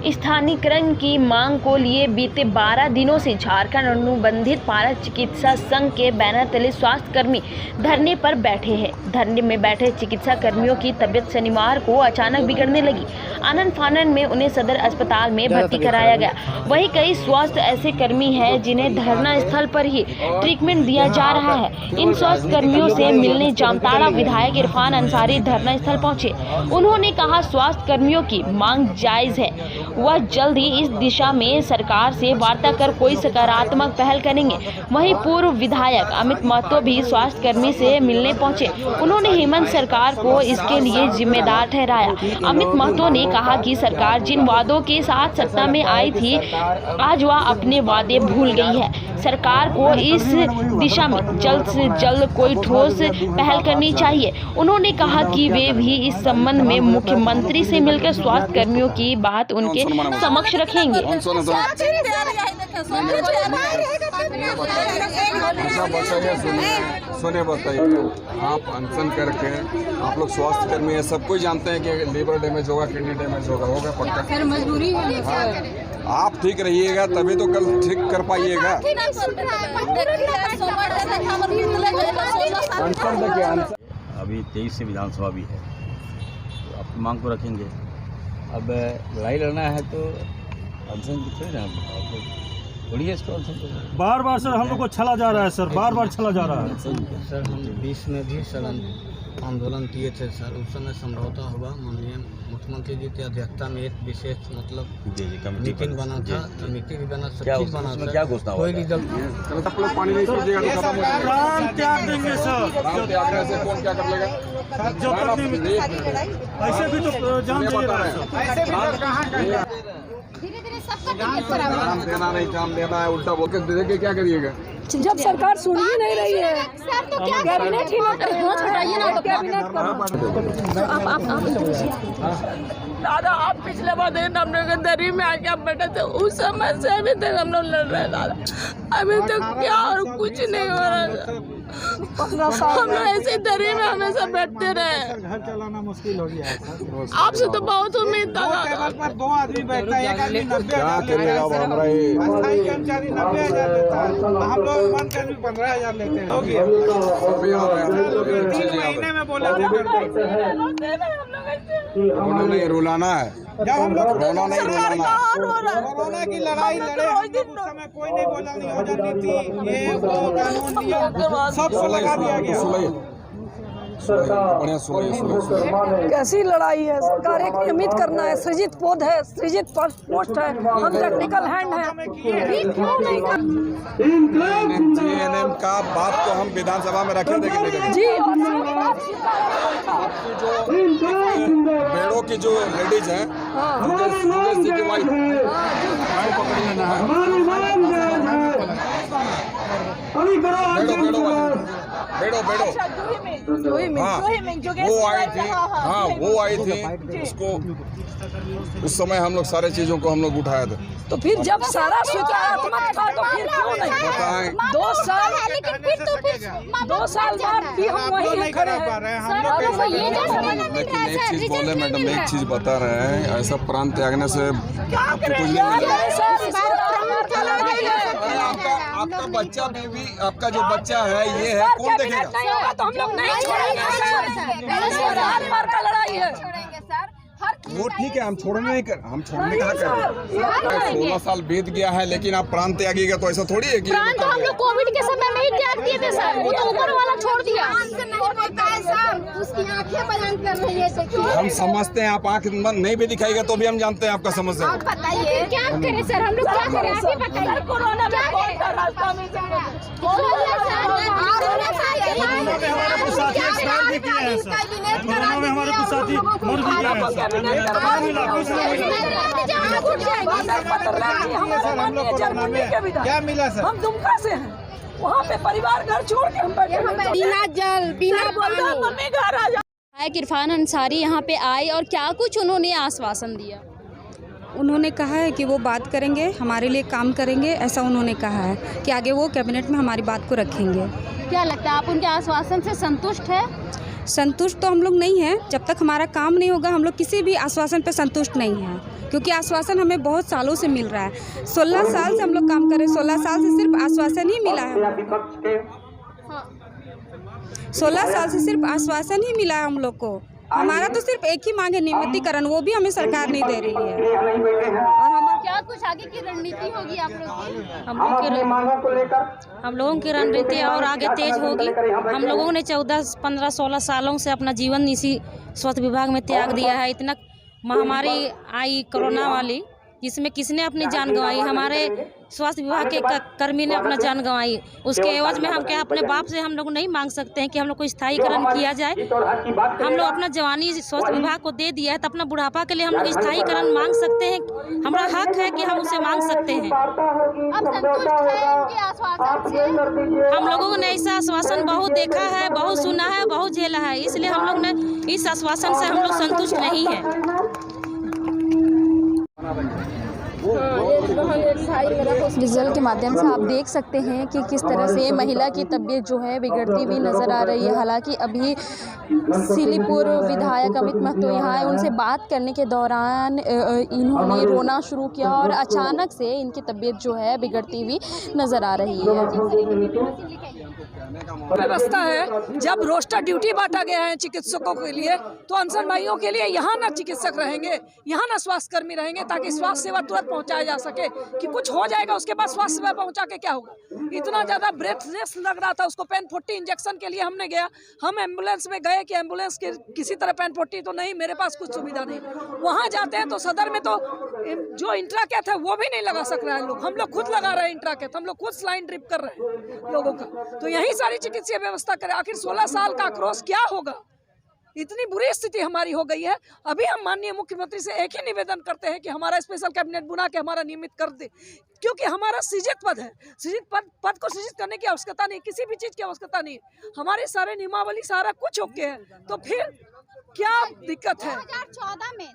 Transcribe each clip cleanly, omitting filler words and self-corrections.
स्थानीयकरण की मांग को लिए बीते 12 दिनों से झारखंड अनुबंधित पारा चिकित्सा संघ के बैनर तले स्वास्थ्य कर्मी धरने पर बैठे हैं। धरने में बैठे चिकित्सा कर्मियों की तबीयत शनिवार को अचानक बिगड़ने लगी। आनन फानन में उन्हें सदर अस्पताल में भर्ती कराया गया। वहीं कई स्वास्थ्य ऐसे कर्मी हैं जिन्हें धरना स्थल पर ही ट्रीटमेंट दिया जा रहा है। इन स्वास्थ्य कर्मियों से मिलने जामताड़ा विधायक इरफान अंसारी धरना स्थल पहुंचे। उन्होंने कहा स्वास्थ्य कर्मियों की मांग जायज है, वह जल्द ही इस दिशा में सरकार से वार्ता कर कोई सकारात्मक पहल करेंगे। वहीं पूर्व विधायक अमित महतो भी स्वास्थ्य कर्मी से मिलने पहुंचे। उन्होंने हेमंत सरकार को इसके लिए जिम्मेदार ठहराया। अमित महतो ने कहा कि सरकार जिन वादों के साथ सत्ता में आई थी, आज वह अपने वादे भूल गई है। सरकार को इस दिशा में जल्द से जल्द कोई ठोस पहल करनी चाहिए। उन्होंने कहा कि वे भी इस संबंध में मुख्यमंत्री से मिलकर स्वास्थ्य कर्मियों की बात उनके समक्ष रखेंगे। सुने बताइए, आप अनशन करके आप लोग स्वास्थ्य कर्मी है, सब कोई जानते हैं कि लीवर डैमेज होगा, किडनी डैमेज होगा पक्का। फिर मजबूरी है। हाँ, आप ठीक रहिएगा तभी तो कल ठीक कर पाइएगा। अभी 23 से विधानसभा भी है, तो अपनी मांग को रखेंगे। अब लड़ाई लड़ना है तो अनशन थोड़ी ना, थोड़ी है इसको अनशन। बार बार सर हम लोग को छला जा रहा है सर, बार बार छला जा रहा है सर। हम 20 में भी सर आंदोलन किए थे सर, उस समय समझौता हुआ। माननीय मुख्यमंत्री जी की अध्यक्षता में एक विशेष मीटिंग बना था, कमेटी भी बना, सब चीज बना था। क्या घोषणा कोई रिजल्ट पानी नहीं पीजिएगा तो खत्म हो जाएगा। प्राण त्याग देंगे सर, कौन क्या कर लेगा? जब तक ऐसे भी तो जान दे रहा है। धीरे-धीरे सबका जान देना नहीं, जान देना है, उल्टा बोल के देखिए क्या करिएगा। जब सरकार सुन ही नहीं रही है, सर तो क्या कैबिनेट ही दादा, आप पिछले बार दिन हम लोग दरी में आके बैठे थे, उस समय से अभी तक हम लोग लड़ रहे हैं दादा। अभी तक क्या और कुछ नहीं हो रहा है। हम लोग ऐसे दरी में हमेशा बैठते रहे। घर चलाना मुश्किल हो गया है। आपसे तो बहुत उम्मीद था दादा। पर 2 आदमी बैठता है, एक आदमी 90 क्या करिएगा हमारा ये अस्थायी कर्मचारी 90,000 लेता है, हम लोग वन कर्मी 15,000 लेते हैं। हो गया महीने में बोला नहीं रुलाना है, जब हम लोग रोना नहीं रुलाना। कोरोना की लड़ाई लड़े हम लोग, उस समय कोई नहीं बोला नियोजन नीति ये वो कानून नियम सब लगा दिया गया। बढ़िया सुनिए। कैसी लड़ाई है? सरकार एक नियमित करना है, सृजित पद है, सृजित पोस्ट है, हम टेक्निकल हैंड है, क्यों नहीं कर? जीएनएम का बात तो हम विधानसभा में रखे देंगे जी। बेड़ों की जो लेडीज हैं, जी की वाइफ पकड़ लेना है। बेड़ो हाँ, वो आई थी। हाँ, वो आई थी। उसको उस समय हम लोग सारे चीजों को हम लोग उठाए थे। तो फिर जब सारा सकारात्मक था तो फिर क्यों नहीं बताएं? 2 साल बाद भी हम वहीं खड़े हैं। लेकिन एक चीज बोले मैडम, एक चीज बता रहे हैं, ऐसा प्राण त्यागने से आपको कुछ नहीं मिलेगा। आपका बच्चा भी आपका जो बच्चा है ये है, कौन देखेगा? तो हम लोग नहीं छोड़ेंगे। लड़ाई है वो ठीक है, हम छोड़ने का क्या कर। 16 साल बीत गया है, लेकिन आप प्राण त्यागिएगा तो ऐसा थोड़ी है कि प्राण तो हम लोग कोविड के समय में ही त्याग दिए थे सर, वो तो ऊपर वाला छोड़ दिया। क्या बयान कर रही है? हम समझते हैं, आप आँख नहीं भी दिखाएगा तो भी हम जानते हैं आपका समस्या। आप बताइए क्या करें सर, हम लोग क्या करें आप ही बताइए। कोरोना में कौन सा रास्ता में क्या मिला सर? हम दुमका से हैं, वहाँ पे परिवार घर छोड़ के हम बैठे हैं। बिना जल बिना पानी। मम्मी घर आ जा। इरफान अंसारी यहाँ पे आए और क्या कुछ उन्होंने आश्वासन दिया? उन्होंने कहा है कि वो बात करेंगे, हमारे लिए काम करेंगे, ऐसा उन्होंने कहा है कि आगे वो कैबिनेट में हमारी बात को रखेंगे। क्या लगता है आप उनके आश्वासन से संतुष्ट है? संतुष्ट तो हम लोग नहीं हैं। जब तक हमारा काम नहीं होगा हम लोग किसी भी आश्वासन पे संतुष्ट नहीं हैं, क्योंकि आश्वासन हमें बहुत सालों से मिल रहा है। 16 साल से हम लोग काम कर रहे हैं, 16 साल से सिर्फ आश्वासन ही मिला है। 16 साल से सिर्फ आश्वासन ही मिला है हम लोग को। हमारा तो सिर्फ एक ही मांग है, नियमितीकरण, वो भी हमें सरकार नहीं दे रही है। और हम क्या कुछ आगे की रणनीति होगी आप लोग की? हम लोगों की रणनीति और आगे तेज होगी। हम लोगों ने 14, 15, 16 सालों से अपना जीवन इसी स्वास्थ्य विभाग में त्याग दिया है। इतना महामारी आई कोरोना वाली, जिसमें किसने अपनी जान गंवाई? हमारे स्वास्थ्य विभाग के कर्मी ने अपना जान गंवाई। उसके एवज में हम क्या अपने बाप से हम लोग नहीं मांग सकते हैं कि हम लोग को स्थायीकरण किया जाए? हम लोग अपना जवानी स्वास्थ्य विभाग को दे दिया है, तो अपना बुढ़ापा के लिए हम लोग स्थायीकरण मांग सकते हैं। हमारा हक है कि हम उसे मांग सकते हैं। अब संतुष्ट है उनके आश्वासन से? हम लोगों ने ऐसा आश्वासन बहुत देखा है, बहुत सुना है, बहुत झेला है, इसलिए हम लोग ने इस आश्वासन से हम लोग संतुष्ट नहीं है। विजुअल के माध्यम से आप देख सकते हैं कि किस तरह से महिला की तबीयत जो है बिगड़ती हुई नज़र आ रही है। हालांकि अभी सिलीपुर विधायक अमित महतो यहाँ आए, उनसे बात करने के दौरान इन्होंने रोना शुरू किया और अचानक से इनकी तबीयत जो है बिगड़ती हुई नज़र आ रही है। व्यवस्था है, जब रोस्टर ड्यूटी बांटा गया है चिकित्सकों के लिए, तो अनशन भाइयों के लिए यहाँ ना चिकित्सक रहेंगे, यहाँ ना स्वास्थ्य कर्मी रहेंगे, ताकि स्वास्थ्य सेवा तुरंत पहुँचाया जा सके। कि कुछ हो जाएगा उसके बाद स्वास्थ्य सेवा पहुँचा के क्या होगा? इतना ज़्यादा ब्रेथलेस लग रहा था उसको। पेन 40 इंजेक्शन के लिए हमने गया, हम एम्बुलेंस में गए कि एम्बुलेंस के किसी तरह पेन 40 तो नहीं, मेरे पास कुछ सुविधा नहीं। वहाँ जाते हैं तो सदर में तो जो इंट्राकेथ है वो भी नहीं लगा सक रहा है लोग। हम लोग खुद लगा रहे हैं इंट्राकेथ, हम लोग खुद स्लाइन ड्रिप कर रहे हैं लोगों का। तो यही सारी चिकित्सीय व्यवस्था करें। आखिर 16 साल का आक्रोश क्या होगा? इतनी बुरी स्थिति हमारी हो गई है। अभी हम माननीय मुख्यमंत्री से एक ही निवेदन करते हैं कि हमारा स्पेशल कैबिनेट बुला के हमारा नियमित कर दे, क्योंकि हमारा सृजित पद है। सृजित पद को सृजित करने की आवश्यकता नहीं, किसी भी चीज़ की आवश्यकता नहीं। हमारे सारे नियमावली सारा कुछ ओके है, तो फिर क्या दिक्कत है?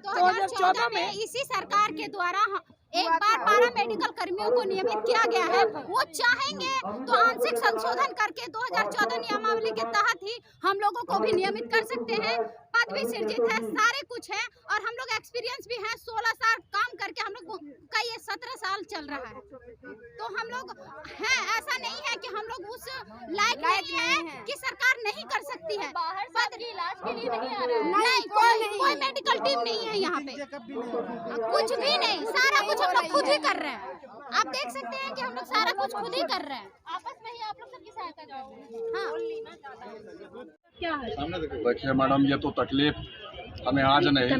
2014 में इसी सरकार के द्वारा एक बार पारा मेडिकल कर्मियों को नियमित किया गया है। वो चाहेंगे तो आंशिक संशोधन करके 2014 नियमावली के तहत ही हम लोगों को भी नियमित कर सकते हैं। पद भी सृजित है, सारे कुछ है, और हम लोग एक्सपीरियंस भी हैं। 16 साल काम करके हम लोग का ये 17 साल चल रहा है, तो हम लोग हैं। ऐसा नहीं है कि हम लोग उस लायक नहीं है कि सरकार नहीं कर सकती है। बाहर से इलाज के लिए नहीं आ रहा है? नहीं, कोई मेडिकल टीम नहीं है यहाँ पे, कुछ भी नहीं। सारा कुछ हम लोग खुद ही कर रहे हैं। आप देख सकते हैं कि हम लोग सारा कुछ खुद ही कर रहे हैं। आपस में ही आप लोग सबकी सहायता कर रहे हैं? हाँ। क्या है? देखिए मैडम, ये तो तकलीफ हमें आज नहीं,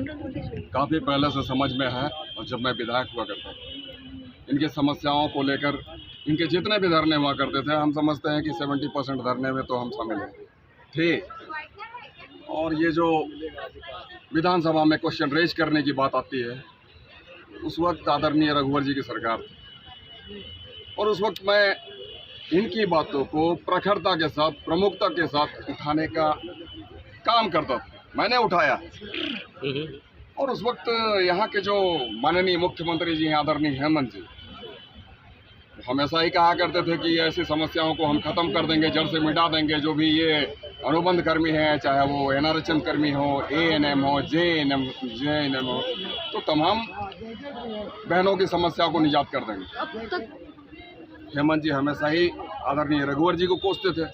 काफ़ी पहले से समझ में है। और जब मैं विधायक हुआ करता था, इनकी समस्याओं को लेकर इनके जितने भी धरने हुआ करते थे, हम समझते हैं कि 70% धरने में तो हम शामिल थे। और ये जो विधानसभा में क्वेश्चन रेज करने की बात आती है, उस वक्त आदरणीय रघुवर जी की सरकार थी, और उस वक्त मैं इनकी बातों को प्रखरता के साथ, प्रमुखता के साथ उठाने का काम करता था। मैंने उठाया, और उस वक्त यहाँ के जो माननीय मुख्यमंत्री जी हैं, आदरणीय हेमंत जी, हमेशा ही कहा करते थे कि ऐसी समस्याओं को हम ख़त्म कर देंगे, जड़ से मिटा देंगे। जो भी ये अनुबंध कर्मी हैं, चाहे वो एनआरएचएम कर्मी हो, एएनएम हो, जेएनएम हो, तो तमाम बहनों की समस्या को निजात कर देंगे। हेमंत जी हमेशा ही आदरणीय रघुवर जी को कोसते थे।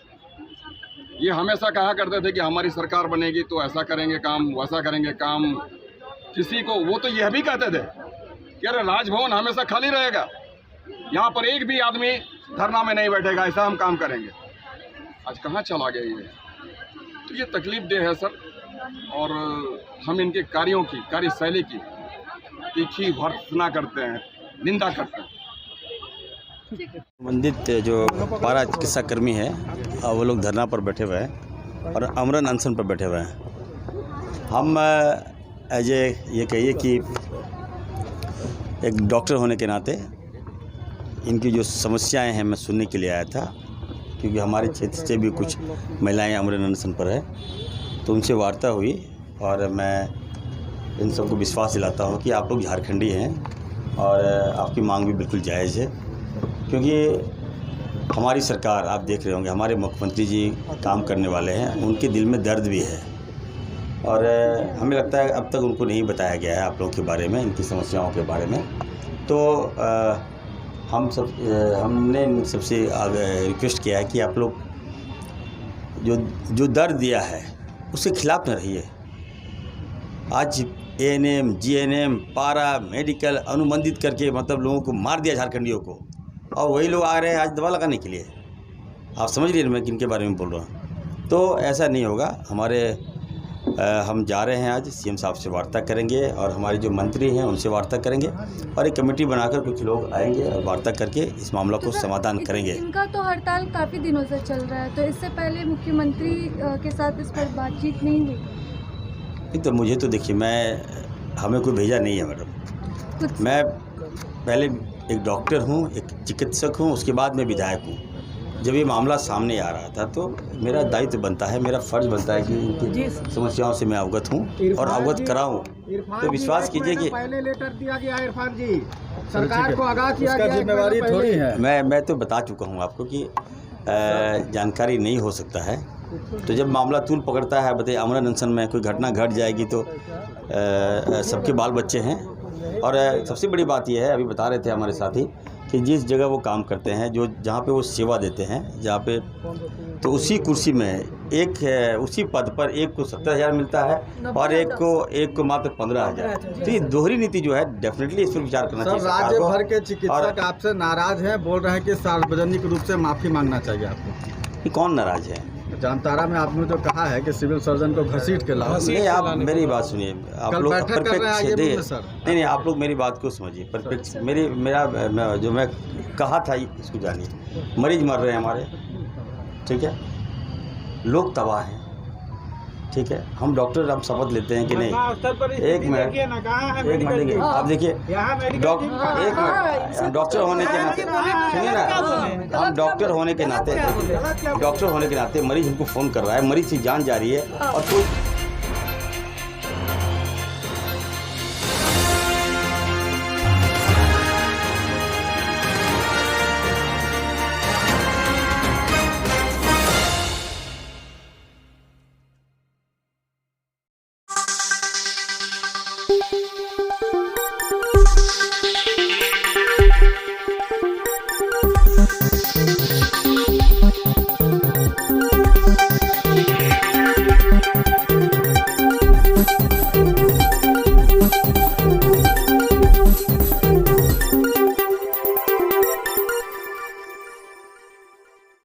ये हमेशा कहा करते थे कि हमारी सरकार बनेगी तो ऐसा करेंगे काम, वैसा करेंगे काम। किसी को वो तो यह भी कहते थे कि अरे राजभवन हमेशा खाली रहेगा, यहाँ पर एक भी आदमी धरना में नहीं बैठेगा, ऐसा हम काम करेंगे। आज कहाँ चला गया ये? तो ये तकलीफ देह है सर। और हम इनके कार्यों की, कार्यशैली की तीखी भर्त्सना करते हैं, निंदा करते हैं। संबंधित जो पारा चिकित्सा कर्मी है वो लोग धरना पर बैठे हुए हैं और आमरण अनशन पर बैठे हुए हैं। हम एज ये कहिए कि एक डॉक्टर होने के नाते इनकी जो समस्याएं हैं मैं सुनने के लिए आया था, क्योंकि हमारे क्षेत्र से भी कुछ महिलाएं आमरण अनशन पर है, तो उनसे वार्ता हुई और मैं इन सबको विश्वास दिलाता हूं कि आप लोग झारखंडी हैं और आपकी मांग भी बिल्कुल जायज़ है, क्योंकि हमारी सरकार, आप देख रहे होंगे, हमारे मुख्यमंत्री जी काम करने वाले हैं, उनके दिल में दर्द भी है और हमें लगता है अब तक उनको नहीं बताया गया है आप लोगों के बारे में, इनकी समस्याओं के बारे में। तो हमने इन सबसे रिक्वेस्ट किया है कि आप लोग जो दर्द दिया है उसके खिलाफ न रहिए। आज ANM, GNM, पारा, मेडिकल अनुबंधित करके मतलब लोगों को मार दिया झारखंडियों को, और वही लोग आ रहे हैं आज दवा लगाने के लिए। आप समझ रही हैं मैं किन के बारे में बोल रहा हूँ। तो ऐसा नहीं होगा। हम जा रहे हैं, आज CM साहब से वार्ता करेंगे और हमारे जो मंत्री हैं उनसे वार्ता करेंगे और एक कमेटी बनाकर कुछ लोग आएंगे और वार्ता करके इस मामला को समाधान करेंगे। इनका तो हड़ताल काफ़ी दिनों से चल रहा है, तो इससे पहले मुख्यमंत्री के साथ इस पर बातचीत नहीं हुई? नहीं, तो मुझे तो देखिए, हमें कोई भेजा नहीं है मैडम। मैं पहले एक डॉक्टर हूँ, एक चिकित्सक हूँ, उसके बाद मैं विधायक हूँ। जब ये मामला सामने आ रहा था तो मेरा दायित्व बनता है, मेरा फ़र्ज़ बनता है कि इनकी समस्याओं से मैं अवगत हूँ और अवगत कराऊँ। तो विश्वास कीजिए कि पहले लेटर दिया गया है इरफान जी, सरकार को आगाह किया गया, जिम्मेवारी थोड़ी है। मैं तो बता चुका हूँ आपको कि जानकारी नहीं हो सकता है। तो जब मामला तूल पकड़ता है, बताइए, आमरण अनशन में कोई घटना घट जाएगी तो सबके बाल बच्चे हैं। और सबसे बड़ी बात यह है, अभी बता रहे थे हमारे साथी, कि जिस जगह वो काम करते हैं, जहाँ पे वो सेवा देते हैं, जहाँ पे, तो उसी कुर्सी में उसी पद पर एक को 70,000 मिलता है और एक को मात्र 15,000। तो ये दोहरी नीति जो है, डेफिनेटली इस पर विचार करना चाहिए। राज्य भर के चिकित्सक आपसे नाराज हैं, बोल रहे हैं कि सार्वजनिक रूप से माफ़ी मांगना चाहिए आपको। ये कौन नाराज है? जामताड़ा में आपने जो कहा है कि सिविल सर्जन को घसीट के लाओ। नहीं, आप मेरी बात सुनिए। आप लोग नहीं, आप लोग मेरी बात को समझिए। परफेक्ट जो मैं कहा था इसको जानिए। मरीज मर रहे हैं हमारे, ठीक है, लोग तबाह हैं, ठीक है। हम डॉक्टर हम शपथ लेते हैं कि नहीं, एक मिनट आप देखिए, डॉक्टर होने के नाते सुनिए ना, हम डॉक्टर होने के नाते मरीज हमको फ़ोन कर रहा है, मरीज की जान जा रही है और कोई